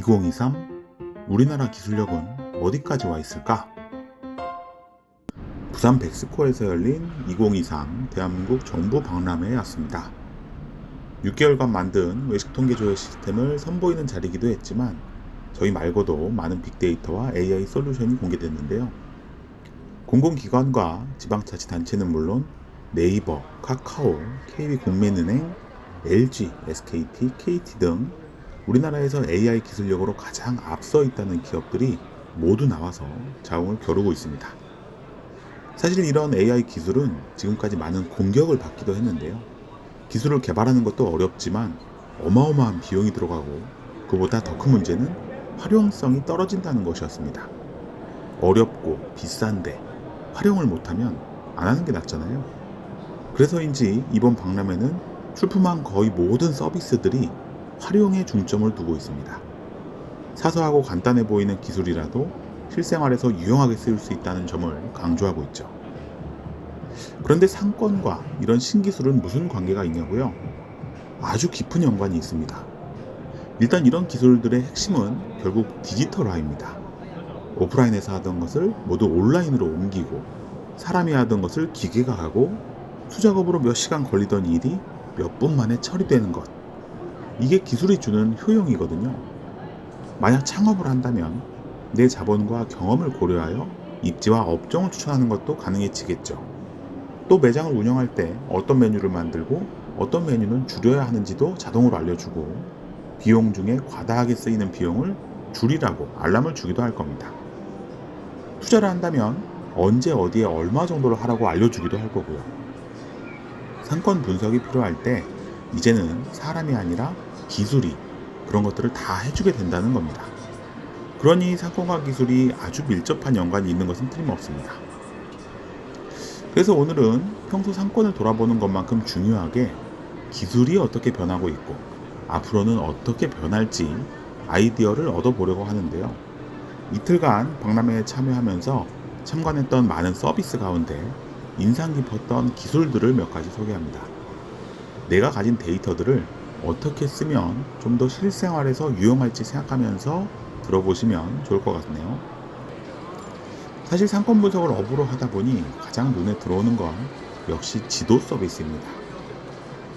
2023 우리나라 기술력은 어디까지 와 있을까? 부산 백스코에서 열린 2023 대한민국 정부 박람회에 왔습니다. 6개월간 만든 외식통계 조회 시스템을 선보이는 자리이기도 했지만 저희 말고도 많은 빅데이터와 AI 솔루션이 공개됐는데요. 공공기관과 지방자치단체는 물론 네이버, 카카오, KB국민은행, LG, SKT, KT 등 우리나라에서 AI 기술력으로 가장 앞서 있다는 기업들이 모두 나와서 자웅을 겨루고 있습니다. 사실 이런 AI 기술은 지금까지 많은 공격을 받기도 했는데요. 기술을 개발하는 것도 어렵지만 어마어마한 비용이 들어가고 그보다 더 큰 문제는 활용성이 떨어진다는 것이었습니다. 어렵고 비싼데 활용을 못하면 안 하는 게 낫잖아요. 그래서인지 이번 박람회는 출품한 거의 모든 서비스들이 활용에 중점을 두고 있습니다. 사소하고 간단해 보이는 기술이라도 실생활에서 유용하게 쓰일 수 있다는 점을 강조하고 있죠. 그런데 상권과 이런 신기술은 무슨 관계가 있냐고요? 아주 깊은 연관이 있습니다. 일단 이런 기술들의 핵심은 결국 디지털화입니다. 오프라인에서 하던 것을 모두 온라인으로 옮기고 사람이 하던 것을 기계가 하고 수작업으로 몇 시간 걸리던 일이 몇 분 만에 처리되는 것. 이게 기술이 주는 효용이거든요. 만약 창업을 한다면 내 자본과 경험을 고려하여 입지와 업종을 추천하는 것도 가능해지겠죠. 또 매장을 운영할 때 어떤 메뉴를 만들고 어떤 메뉴는 줄여야 하는지도 자동으로 알려주고 비용 중에 과다하게 쓰이는 비용을 줄이라고 알람을 주기도 할 겁니다. 투자를 한다면 언제 어디에 얼마 정도를 하라고 알려주기도 할 거고요. 상권 분석이 필요할 때 이제는 사람이 아니라 기술이 그런 것들을 다 해주게 된다는 겁니다. 그러니 상권과 기술이 아주 밀접한 연관이 있는 것은 틀림없습니다. 그래서 오늘은 평소 상권을 돌아보는 것만큼 중요하게 기술이 어떻게 변하고 있고 앞으로는 어떻게 변할지 아이디어를 얻어보려고 하는데요. 이틀간 박람회에 참여하면서 참관했던 많은 서비스 가운데 인상 깊었던 기술들을 몇 가지 소개합니다. 내가 가진 데이터들을 어떻게 쓰면 좀 더 실생활에서 유용할지 생각하면서 들어보시면 좋을 것 같네요. 사실 상권 분석을 업으로 하다 보니 가장 눈에 들어오는 건 역시 지도 서비스입니다.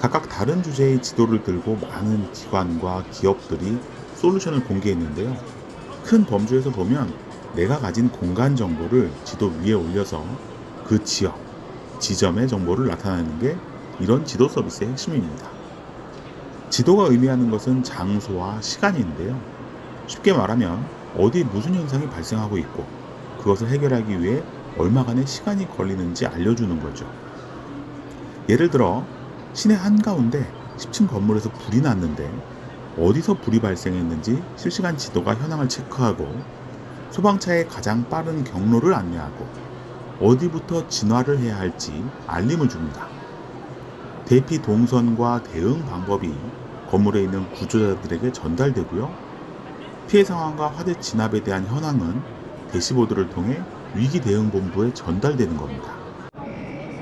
각각 다른 주제의 지도를 들고 많은 기관과 기업들이 솔루션을 공개했는데요. 큰 범주에서 보면 내가 가진 공간 정보를 지도 위에 올려서 그 지역, 지점의 정보를 나타내는 게 이런 지도 서비스의 핵심입니다. 지도가 의미하는 것은 장소와 시간인데요. 쉽게 말하면 어디 무슨 현상이 발생하고 있고 그것을 해결하기 위해 얼마간의 시간이 걸리는지 알려주는 거죠. 예를 들어 시내 한가운데 10층 건물에서 불이 났는데 어디서 불이 발생했는지 실시간 지도가 현황을 체크하고 소방차의 가장 빠른 경로를 안내하고 어디부터 진화를 해야 할지 알림을 줍니다. 대피 동선과 대응 방법이 건물에 있는 구조자들에게 전달되고요. 피해 상황과 화재 진압에 대한 현황은 대시보드를 통해 위기대응본부에 전달되는 겁니다.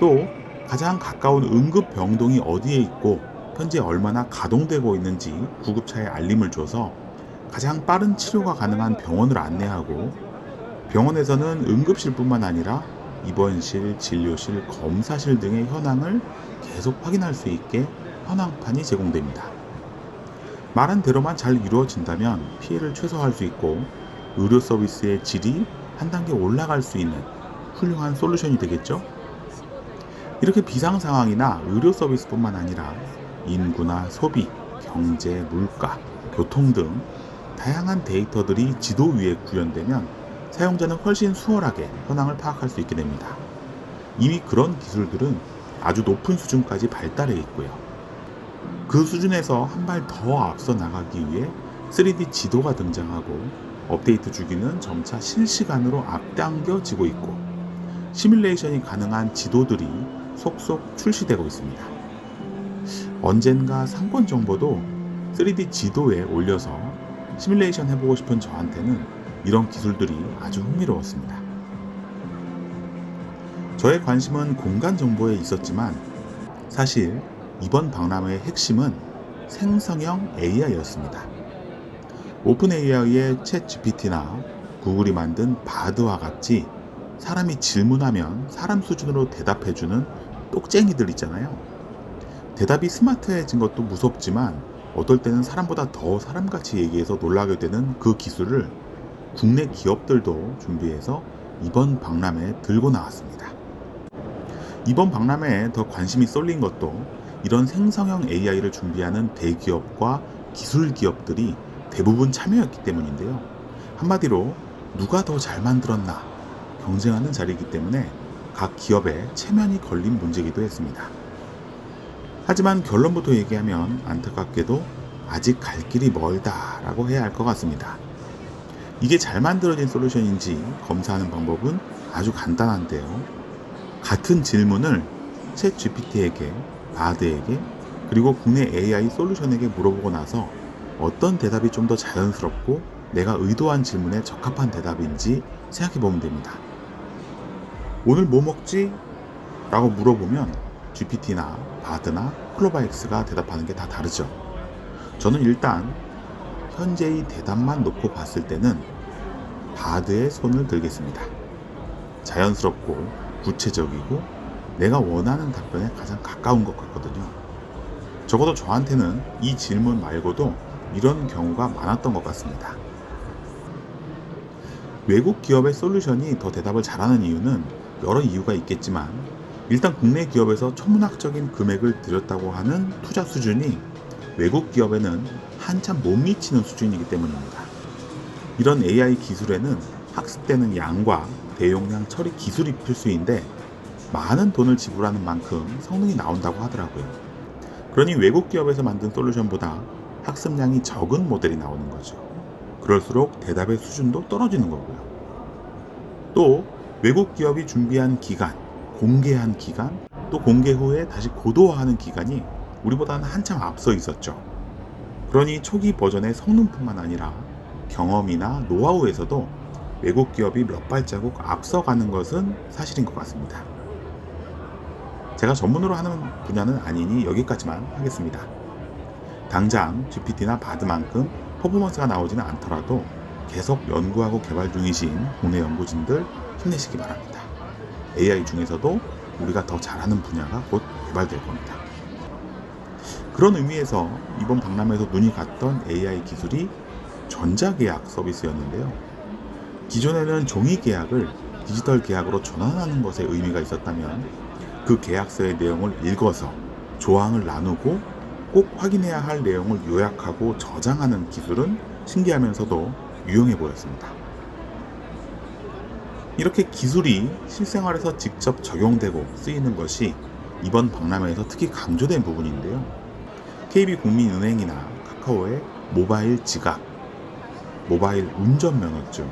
또 가장 가까운 응급병동이 어디에 있고 현재 얼마나 가동되고 있는지 구급차에 알림을 줘서 가장 빠른 치료가 가능한 병원을 안내하고 병원에서는 응급실뿐만 아니라 입원실, 진료실, 검사실 등의 현황을 계속 확인할 수 있게 현황판이 제공됩니다. 말한 대로만 잘 이루어진다면 피해를 최소화할 수 있고 의료 서비스의 질이 한 단계 올라갈 수 있는 훌륭한 솔루션이 되겠죠? 이렇게 비상 상황이나 의료 서비스뿐만 아니라 인구나 소비, 경제, 물가, 교통 등 다양한 데이터들이 지도 위에 구현되면 사용자는 훨씬 수월하게 현황을 파악할 수 있게 됩니다. 이미 그런 기술들은 아주 높은 수준까지 발달해 있고요. 그 수준에서 한 발 더 앞서 나가기 위해 3D 지도가 등장하고 업데이트 주기는 점차 실시간으로 앞당겨지고 있고 시뮬레이션이 가능한 지도들이 속속 출시되고 있습니다. 언젠가 상권 정보도 3D 지도에 올려서 시뮬레이션 해보고 싶은 저한테는 이런 기술들이 아주 흥미로웠습니다. 저의 관심은 공간 정보에 있었지만 사실 이번 박람회의 핵심은 생성형 AI였습니다. 오픈 AI의 챗 GPT나 구글이 만든 바드와 같이 사람이 질문하면 사람 수준으로 대답해주는 똑쟁이들 있잖아요. 대답이 스마트해진 것도 무섭지만 어떨 때는 사람보다 더 사람같이 얘기해서 놀라게 되는 그 기술을 국내 기업들도 준비해서 이번 박람회에 들고 나왔습니다. 이번 박람회에 더 관심이 쏠린 것도 이런 생성형 AI를 준비하는 대기업과 기술 기업들이 대부분 참여했기 때문인데요. 한마디로 누가 더 잘 만들었나 경쟁하는 자리이기 때문에 각 기업에 체면이 걸린 문제이기도 했습니다. 하지만 결론부터 얘기하면 안타깝게도 아직 갈 길이 멀다라고 해야 할 것 같습니다. 이게 잘 만들어진 솔루션인지 검사하는 방법은 아주 간단한데요. 같은 질문을 챗 GPT에게, 바드에게, 그리고 국내 AI 솔루션에게 물어보고 나서 어떤 대답이 좀 더 자연스럽고 내가 의도한 질문에 적합한 대답인지 생각해 보면 됩니다. 오늘 뭐 먹지? 라고 물어보면 GPT나 바드나 클로바엑스가 대답하는 게 다 다르죠. 저는 일단 현재의 대답만 놓고 봤을 때는 바드의 손을 들겠습니다. 자연스럽고 구체적이고 내가 원하는 답변에 가장 가까운 것 같거든요. 적어도 저한테는 이 질문 말고도 이런 경우가 많았던 것 같습니다. 외국 기업의 솔루션이 더 대답을 잘하는 이유는 여러 이유가 있겠지만 일단 국내 기업에서 천문학적인 금액을 들였다고 하는 투자 수준이 외국 기업에는 한참 못 미치는 수준이기 때문입니다. 이런 AI 기술에는 학습되는 양과 대용량 처리 기술이 필수인데 많은 돈을 지불하는 만큼 성능이 나온다고 하더라고요. 그러니 외국 기업에서 만든 솔루션보다 학습량이 적은 모델이 나오는 거죠. 그럴수록 대답의 수준도 떨어지는 거고요. 또 외국 기업이 준비한 기간, 공개한 기간, 또 공개 후에 다시 고도화하는 기간이 우리보다는 한참 앞서 있었죠. 그러니 초기 버전의 성능뿐만 아니라 경험이나 노하우에서도 외국 기업이 몇 발자국 앞서가는 것은 사실인 것 같습니다. 제가 전문으로 하는 분야는 아니니 여기까지만 하겠습니다. 당장 GPT나 바드만큼 퍼포먼스가 나오지는 않더라도 계속 연구하고 개발 중이신 국내 연구진들 힘내시기 바랍니다. AI 중에서도 우리가 더 잘하는 분야가 곧 개발될 겁니다. 그런 의미에서 이번 박람회에서 눈이 갔던 AI 기술이 전자계약 서비스였는데요. 기존에는 종이 계약을 디지털 계약으로 전환하는 것에 의미가 있었다면 그 계약서의 내용을 읽어서 조항을 나누고 꼭 확인해야 할 내용을 요약하고 저장하는 기술은 신기하면서도 유용해 보였습니다. 이렇게 기술이 실생활에서 직접 적용되고 쓰이는 것이 이번 박람회에서 특히 강조된 부분인데요. KB국민은행이나 카카오의 모바일 지갑, 모바일 운전면허증,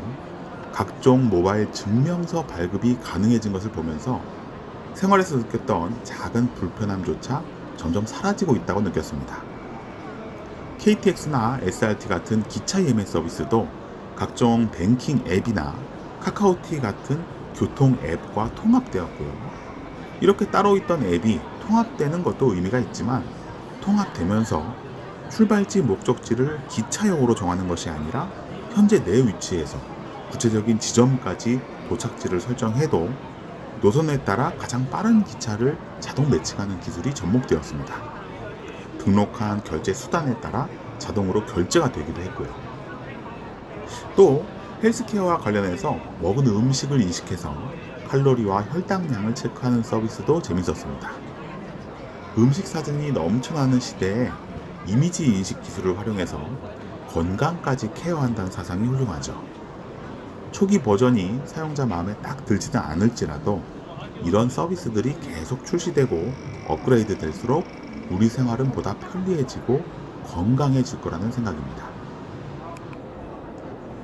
각종 모바일 증명서 발급이 가능해진 것을 보면서 생활에서 느꼈던 작은 불편함조차 점점 사라지고 있다고 느꼈습니다. KTX나 SRT 같은 기차 예매 서비스도 각종 뱅킹 앱이나 카카오티 같은 교통 앱과 통합되었고요. 이렇게 따로 있던 앱이 통합되는 것도 의미가 있지만 통합되면서 출발지 목적지를 기차역으로 정하는 것이 아니라 현재 내 위치에서 구체적인 지점까지 도착지를 설정해도 노선에 따라 가장 빠른 기차를 자동 매칭하는 기술이 접목되었습니다. 등록한 결제 수단에 따라 자동으로 결제가 되기도 했고요. 또 헬스케어와 관련해서 먹은 음식을 인식해서 칼로리와 혈당량을 체크하는 서비스도 재밌었습니다. 음식 사진이 넘쳐나는 시대에 이미지 인식 기술을 활용해서 건강까지 케어한다는 사상이 훌륭하죠. 초기 버전이 사용자 마음에 딱 들지는 않을지라도 이런 서비스들이 계속 출시되고 업그레이드 될수록 우리 생활은 보다 편리해지고 건강해질 거라는 생각입니다.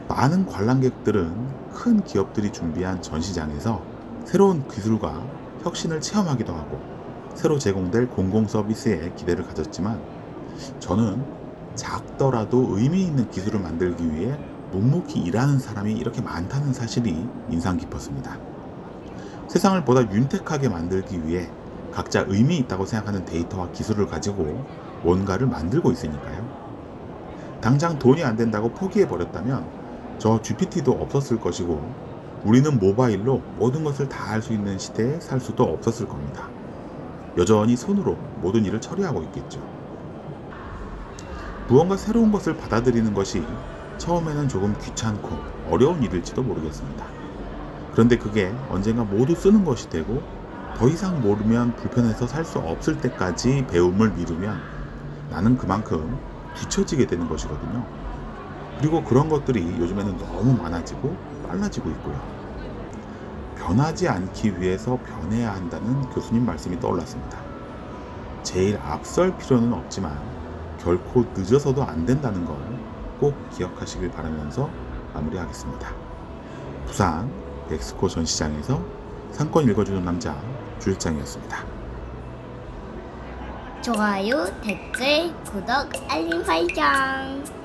많은 관람객들은 큰 기업들이 준비한 전시장에서 새로운 기술과 혁신을 체험하기도 하고 새로 제공될 공공 서비스에 기대를 가졌지만 저는 작더라도 의미 있는 기술을 만들기 위해 묵묵히 일하는 사람이 이렇게 많다는 사실이 인상 깊었습니다. 세상을 보다 윤택하게 만들기 위해 각자 의미 있다고 생각하는 데이터와 기술을 가지고 뭔가를 만들고 있으니까요. 당장 돈이 안 된다고 포기해버렸다면 저 GPT도 없었을 것이고 우리는 모바일로 모든 것을 다 할 수 있는 시대에 살 수도 없었을 겁니다. 여전히 손으로 모든 일을 처리하고 있겠죠. 무언가 새로운 것을 받아들이는 것이 처음에는 조금 귀찮고 어려운 일일지도 모르겠습니다. 그런데 그게 언젠가 모두 쓰는 것이 되고 더 이상 모르면 불편해서 살 수 없을 때까지 배움을 미루면 나는 그만큼 뒤처지게 되는 것이거든요. 그리고 그런 것들이 요즘에는 너무 많아지고 빨라지고 있고요. 변하지 않기 위해서 변해야 한다는 교수님 말씀이 떠올랐습니다. 제일 앞설 필요는 없지만 결코 늦어서도 안 된다는 걸 꼭 기억하시길 바라면서 마무리하겠습니다. 부산 백스코 전시장에서 상권 읽어주는 남자 주일장이었습니다. 좋아요, 댓글, 구독, 알림 설정.